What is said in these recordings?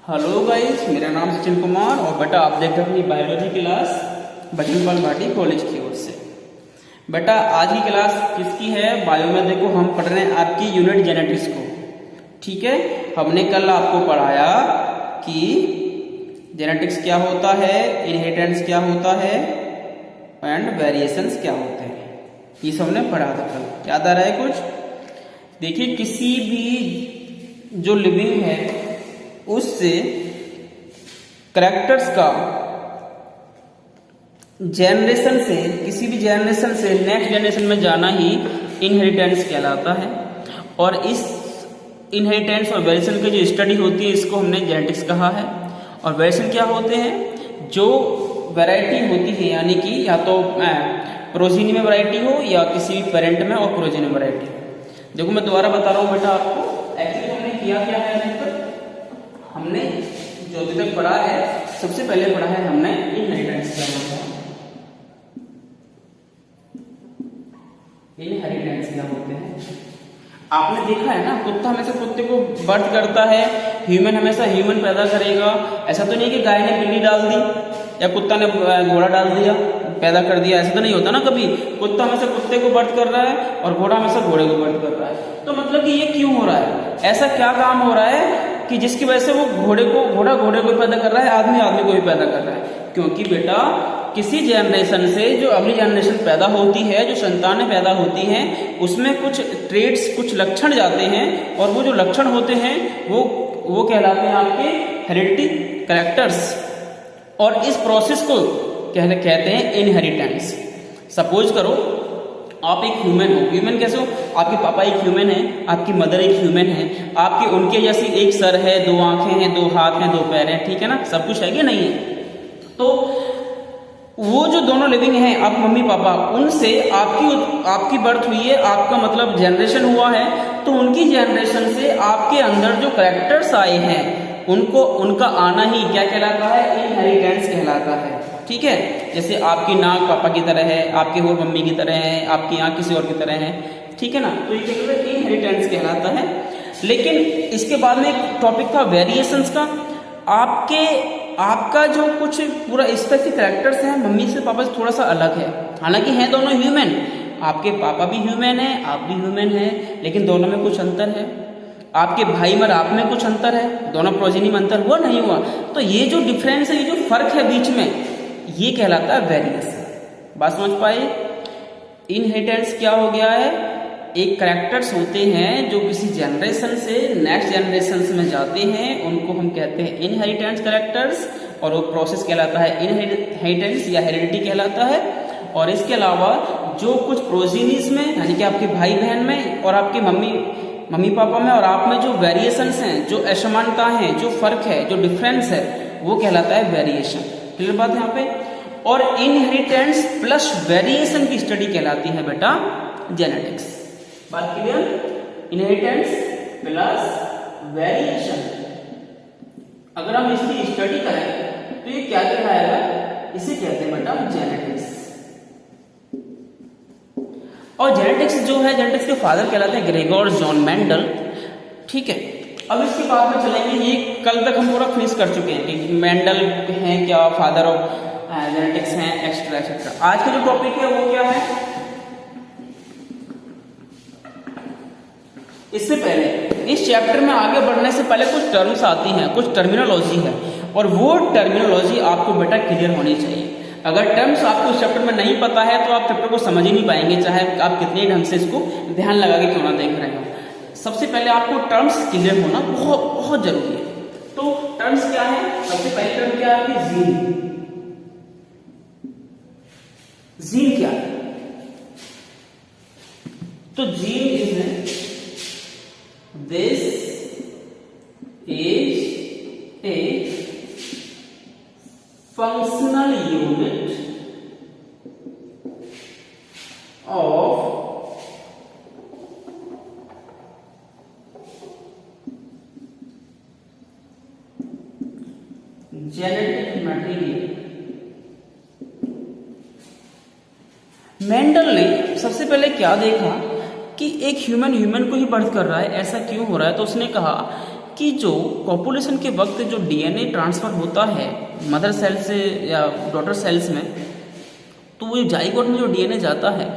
Hello guys, मेरा नाम सचिन कुमार और बेटा आप देख रहे हैं अपनी biology class Bajrang Bhati college की ओर से। बेटा आज की क्लास किसकी है? बायो में देखो हम पढ़ रहे हैं आपकी यूनिट जेनेटिक्स को। ठीक है, हमने कल आपको पढ़ाया कि जेनेटिक्स क्या होता है, इनहेरिटेंस क्या होता है एंड वेरिएशंस क्या होते हैं। ये सब हमने पढ़ा था कल, याद आ रहा है कुछ? देखिए, किसी भी जो लिविंग है उससे करैक्टर्स का जनरेशन से, किसी भी जनरेशन से नेक्स्ट जनरेशन में जाना ही इनहेरिटेंस कहलाता है। और इस इनहेरिटेंस और वेरिएशन की जो स्टडी होती है इसको हमने जेनेटिक्स कहा है। और वेरिएशन क्या होते हैं? जो वैरायटी होती है, यानी कि या तो प्रोजीनी में वैरायटी हो या किसी भी पेरेंट में और प्रोजीनी में वैरायटी हो। देखो मैं दोबारा बता रहा हूँ बेटा आपको, एक्चुअली हमने किया क्या है अभी तक। हमने जो अभी तक पढ़ा है, सबसे पहले पढ़ा है हमने इनहेरिटेंस क्या होता है। इनहेरिटेंस क्या होते हैं आपने देखा है ना, कुत्ता हमेशा कुत्ते को बर्थ करता है, ह्यूमन हमेशा ह्यूमन पैदा करेगा। ऐसा तो नहीं कि गाय ने बिल्ली डाल दी या कुत्ता ने घोड़ा डाल दिया पैदा कर दिया, ऐसा तो नहीं होता ना कभी। कुत्ता हमेशा कुत्ते को बर्थ कर रहा है और घोड़ा हमेशा घोड़े को बर्थ कर रहा है। तो मतलब कि ये क्यों हो रहा है? ऐसा क्या काम हो रहा है कि जिसकी वजह से वो घोड़े को पैदा कर रहा है, आदमी को भी पैदा कर रहा है? क्योंकि बेटा किसी जनरेशन से जो अगली जनरेशन पैदा होती है, जो संतानें पैदा होती हैं, उसमें कुछ ट्रेड्स, कुछ लक्षण जाते हैं और वो जो लक्षण होते हैं वो कहलाते हैं आपके हेरिडिटी कैरेक्टर्स। और इस प्रोसेस को कहते हैं इनहेरिटेंस। सपोज करो आप एक ह्यूमन हो। ह्यूमन कैसे हो? आपके पापा एक ह्यूमन है, आपकी मदर एक ह्यूमन है, आपके उनके जैसी एक सर है, दो आंखें हैं, दो हाथ हैं, दो पैर हैं, ठीक है ना? सब कुछ है कि नहीं है? तो वो जो दोनों लिविंग हैं, आप मम्मी पापा, उनसे आपकी बर्थ हुई है, आपका मतलब जनरेशन हुआ है। तो उनकी जनरेशन से आपके अंदर जो कैरेक्टर्स आए हैं उनका आना ही क्या कहलाता है? इनहेरिटेंस कहलाता है। ठीक है, जैसे आपकी नाक पापा की तरह है, आपके होठ मम्मी की तरह है, आपकी आंख किसी और की तरह है, ठीक है ना? तो ये क्या कहलाता है? इनहेरिटेंस कहलाता है। लेकिन इसके बाद में एक टॉपिक था वेरिएशंस का। आपका जो कुछ पूरा स्पेसिफिक कैरेक्टर्स हैं मम्मी से पापा से थोड़ा सा अलग है। हालांकि हैं दोनों ह्यूमन, आपके पापा भी ह्यूमन है, आप भी ह्यूमन है, लेकिन दोनों में कुछ अंतर है। आपके भाई में आप में कुछ अंतर है, दोनों प्रोजेनी में अंतर हुआ नहीं हुआ? तो ये जो डिफरेंस है, ये जो फर्क है बीच में, ये कहलाता है वेरिएशन। बात समझ पाए? इनहेरिटेंस क्या हो गया है? एक कैरेक्टर्स होते हैं जो किसी जनरेशन से नेक्स्ट जनरेशन में जाते हैं, उनको हम कहते हैं इनहेरिटेंस कैरेक्टर्स। और वो प्रोसेस कहलाता है इनहेरिटेंस या हेरिडिटी कहलाता है। और इसके अलावा जो कुछ प्रोजीनीज में, यानी कि आपके भाई बहन में और आपके मम्मी पापा में और आप में जो वेरिएशंस हैं, जो असमानता है, जो फर्क है, जो डिफरेंस है, वो कहलाता है वेरिएशन। क्लियर बात है यहाँ पे? और इनहेरिटेंस प्लस वेरिएशन की स्टडी कहलाती है बेटा जेनेटिक्स। बात क्लियर? इनहेरिटेंस प्लस वेरिएशन अगर हम इसकी स्टडी करें तो ये क्या कहलाएगा? इसे कहते हैं बेटा जेनेटिक्स। और जेनेटिक्स जो है, जेनेटिक्स के फादर कहलाते हैं ग्रेगोर जॉन मेंडल। ठीक है, अब इसके बाद में चलेंगे, ये कल तक हम पूरा फिनिश कर चुके हैं कि मेंडल हैं क्या, फादर ऑफ जेनेटिक्स हैं, एक्स्ट्रा एक्सेट्रा। आज का जो टॉपिक है वो क्या है? इससे पहले इस चैप्टर में आगे बढ़ने से पहले कुछ टर्म्स आती हैं, कुछ टर्मिनोलॉजी है, और वो टर्मिनोलॉजी आपको बेटा क्लियर होनी चाहिए। अगर टर्म्स आपको इस चैप्टर में नहीं पता है तो आप चैप्टर को समझ ही नहीं पाएंगे, चाहे आप कितने ढंग से इसको ध्यान लगा के क्यों ना देख रहे हो। सबसे पहले आपको टर्म्स क्लियर होना बहुत बहुत जरूरी है। तो टर्म्स क्या है? सबसे पहले टर्म क्या है आपकी? जीन। जीन क्या है? तो gene is This is a functional unit of genetic material। Mendel ने सबसे पहले क्या देखा कि एक ह्यूमन को ही बर्थ कर रहा है, ऐसा क्यों हो रहा है? तो उसने कहा कि जो कॉपुलेशन के वक्त जो डीएनए ट्रांसफर होता है मदर सेल से या डॉटर सेल्स में, तो वो जाइगोट में जो डीएनए जाता है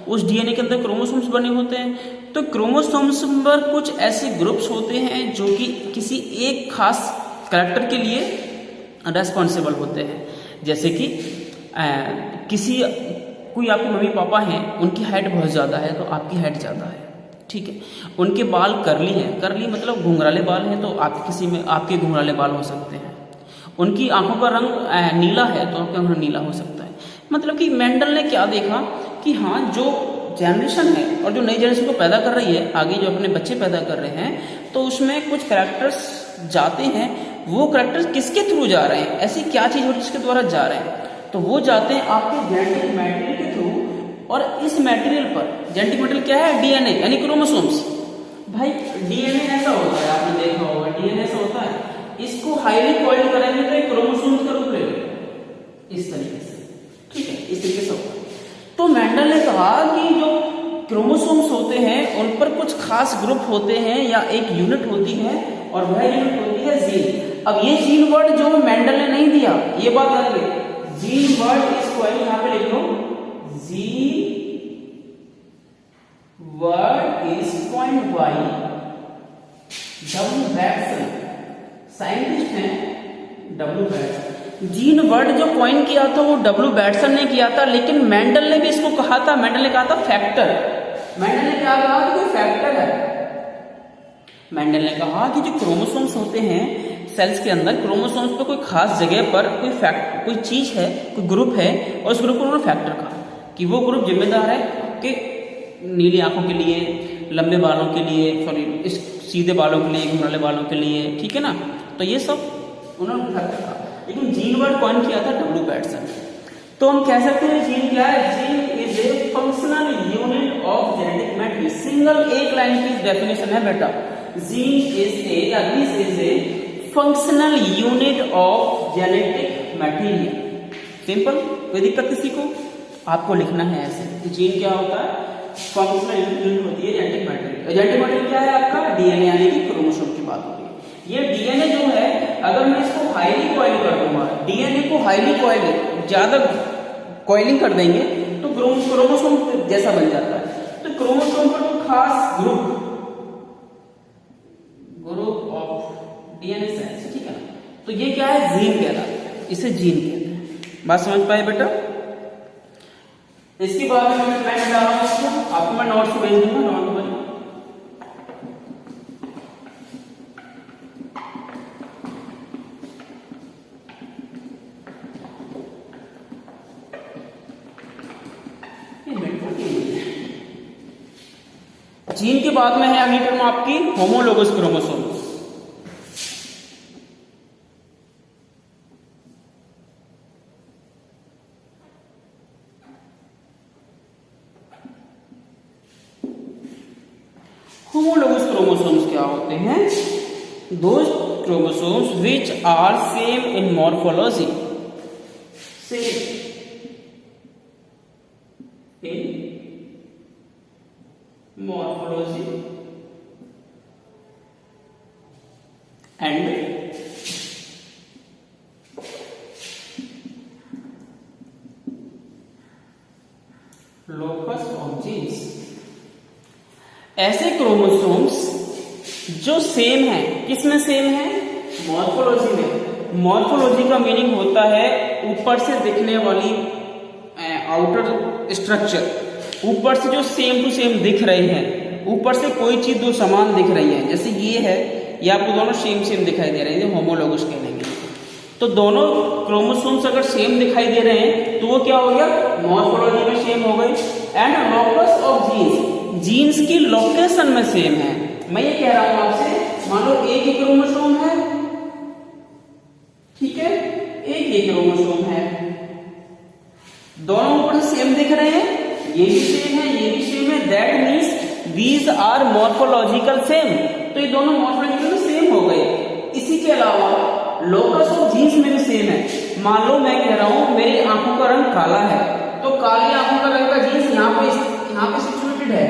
उस डीएनए के अंदर क्रोमोसोम्स बने होते हैं। तो क्रोमोसोम्स पर कुछ ऐसे ग्रुप्स होते हैं जो कि किसी एक खास कैरेक्टर के लिए रेस्पॉन्सिबल होते हैं। जैसे कि कोई आपके मम्मी पापा हैं, उनकी हाइट बहुत ज़्यादा है तो आपकी हाइट ज़्यादा है, ठीक है। उनके बाल करली हैं, करली मतलब घुंघराले बाल हैं, तो आप किसी में आपके घुंघराले बाल हो सकते हैं। उनकी आंखों का रंग नीला है तो आपका रंग नीला हो सकता है। मतलब कि मेंडल ने क्या देखा कि हाँ, जो जनरेशन है और जो नई जनरेशन को पैदा कर रही है, आगे जो अपने बच्चे पैदा कर रहे हैं, तो उसमें कुछ कैरेक्टर्स जाते हैं। वो कैरेक्टर्स किसके थ्रू जा रहे हैं, ऐसी क्या चीज़ हो जिसके द्वारा जा रहे हैं, तो वो जाते हैं आपके जेनेटिक मटेरियल के थ्रू। और इस मटेरियल पर, जेनेटिक मटेरियल क्या है, डीएनए यानी क्रोमोसोम्स। भाई डीएनए ऐसा होता है, आपने देखा होगा डीएनए ऐसा होता है, इसको हाईली कॉइल्ड करेंगे तो एक क्रोमोसोम्स का रूप लेगा इस तरीके से, ठीक है, इस तरीके से होता है। तो मेंडल ने कहा कि जो क्रोमोसोम्स होते हैं उन पर कुछ खास ग्रुप होते हैं या एक यूनिट होती है, और वह यूनिट होती है जीन। अब ये जीन वर्ड जो मेंडल ने नहीं दिया, ये बात याद रखिए, जीन वर्ड इज कॉइल्ड, यहां पे लिख लो, gene word is coined by W Bateson, scientist हैं डब्ल्यू बैटसन। जीन वर्ड जो कॉइन किया था वो डब्ल्यू बैटसन ने किया था, लेकिन मेंडल ने भी इसको कहा था, मेंडल ने कहा था फैक्टर। मेंडल ने क्या कहा कि कोई फैक्टर है। मेंडल ने कहा कि जो क्रोमोसोम्स होते हैं सेल्स के अंदर, क्रोमोसोम्स पे कोई खास जगह पर कोई चीज है, कोई ग्रुप है, और उस ग्रुप को उन्होंने फैक्टर कहा कि वो ग्रुप जिम्मेदार है कि नीली आंखों के लिए, लंबे बालों के लिए, सॉरी सीधे बालों के लिए, घुंघराले बालों के लिए, ठीक है ना। तो ये सब उन्होंने फैक्टर कहा, लेकिन जीन वर्ड कौन किया था, डब्ल्यू बैटसन। तो हम कह सकते हैं जीन क्या है, gene is a functional unit of genetic material. Single एक लाइन की डेफिनेशन है बेटा, जीन इज ए या this is a functional unit of genetic material. Simple, कोई दिक्कत किसी को, आपको लिखना है ऐसे। जीन क्या होता है, फंक्शनल यूनिट होती है जेनेटिक मटेरियल। जेनेटिक मटेरियल क्या है आपका, डीएनए यानी कि क्रोमोसोम की बात हो रही है। ये डीएनए जो है, अगर मैं इसको हाईली कॉइल कर दूंगा, डीएनए को हाईली कॉइल, ज्यादा कॉइलिंग कर देंगे तो क्रोमोसोम जैसा बन जाता है। तो क्रोमोसोम पर तो खास ग्रुप ऑफ डीएनए सेल्स, ठीक है। तो ये क्या है, जीन कहता है, इसे जीन कहते हैं। बात समझ पाए बेटा। इसके बाद में मैं बता रहा हूं, आपको मैं नोट्स भेज दूंगा, नोट में जीन के बाद में है अगली टर्म आपकी होमोलोगस क्रोमोसोम्स। होमोलोगस क्रोमोसोम्स क्या होते हैं, those chromosomes which are same in morphology, same in morphology and locus of genes। ऐसे क्रोमोसोम्स जो सेम है, किसमें सेम है, मॉर्फोलॉजी में। मॉर्फोलॉजी का मीनिंग होता है ऊपर से दिखने वाली आउटर स्ट्रक्चर, ऊपर से जो सेम टू सेम दिख रहे हैं, ऊपर से कोई चीज दो समान दिख रही है। जैसे ये है, ये आपको दोनों सेम सेम दिखाई दे रहे हैं, होमोलोगस कहेंगे। तो दोनों क्रोमोसोम्स अगर सेम दिखाई दे रहे हैं तो वो क्या हो गया, मॉर्फोलॉजी में सेम हो गई। And locus of genes, genes की लोकेशन में सेम है। मैं ये कह रहा हूं आपसे, मान लो एक ही क्रोमोसोम है, ठीक है, एक ही क्रोमोसोम है, दोनों ऊपर सेम दिख रहे हैं, ये भी सेम है, ये भी सेम है, that means these are morphological same. तो ये दोनों मॉर्फोलॉजिकल सेम हो गए। इसी के अलावा लोकस ऑफ जीन्स में भी सेम है। मान लो मैं कह रहा हूं मेरी आंखों का रंग काला है, तो काली आंखों का रंग का जीन्स यहाँ पे सिचुएटेड है,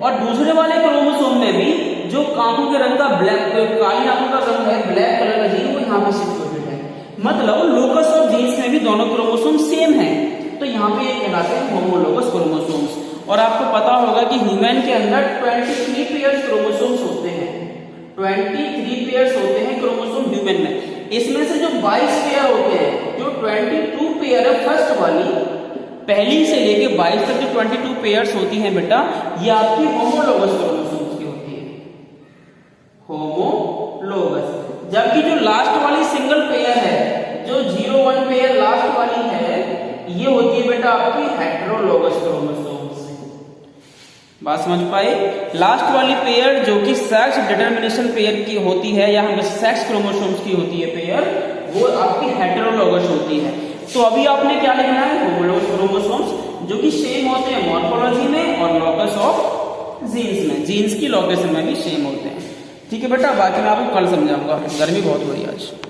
और दूसरे वाले क्रोमोसोम में भी जो आंखों के रंग का ब्लैक, काली आंखों का रंग है ब्लैक कलर का जीन, वो यहाँ पे सिचुएटेड है। मतलब लोकस ऑफ जीन्स में भी दोनों क्रोमोसोम सेम है, तो यहाँ पे ये कहलाते हैं होमोलोगस क्रोमोसोम्स। और आपको पता होगा कि ह्यूमन के अंदर 23 पेयर्स क्रोमोसोम्स होते हैं, 23 पेयर्स होते हैं क्रोमोसोम ह्यूमन में। इसमें से जो 22 पेयर होते हैं, जो 22 पेयर है फर्स्ट वाली, पहली से लेके 22 तक जो 22 पेयर्स होती हैं बेटा, ये आपकी होमोलोगस क्रोमोसोम्स की होती है, होमोलोगस। जबकि जो लास्ट वाली सिंगल पेयर है, जो 01 पेयर लास्ट वाली है, ये होती है बेटा आपकी हेटेरोलोगस क्रोमोसोम्स। बात समझ पाए? लास्ट वाली पेयर जो कि सेक्स डिटरमिनेशन पेयर की होती है या हम सेक्स क्रोमोसोम्स की होती है पेयर, वो आपकी हेटेरोलोगस होती है। तो अभी आपने क्या लिखना है? होमोलोगस क्रोमोसोम्स, जो कि सेम होते हैं मॉर्फोलॉजी में और लॉकस ऑफ जीन्स में, जीन्स की लोकेशन में भी सेम होते हैं। ठीक है बेटा, बाकी मैं आपको कल समझाऊंगा, गर्मी बहुत हो रही है आज।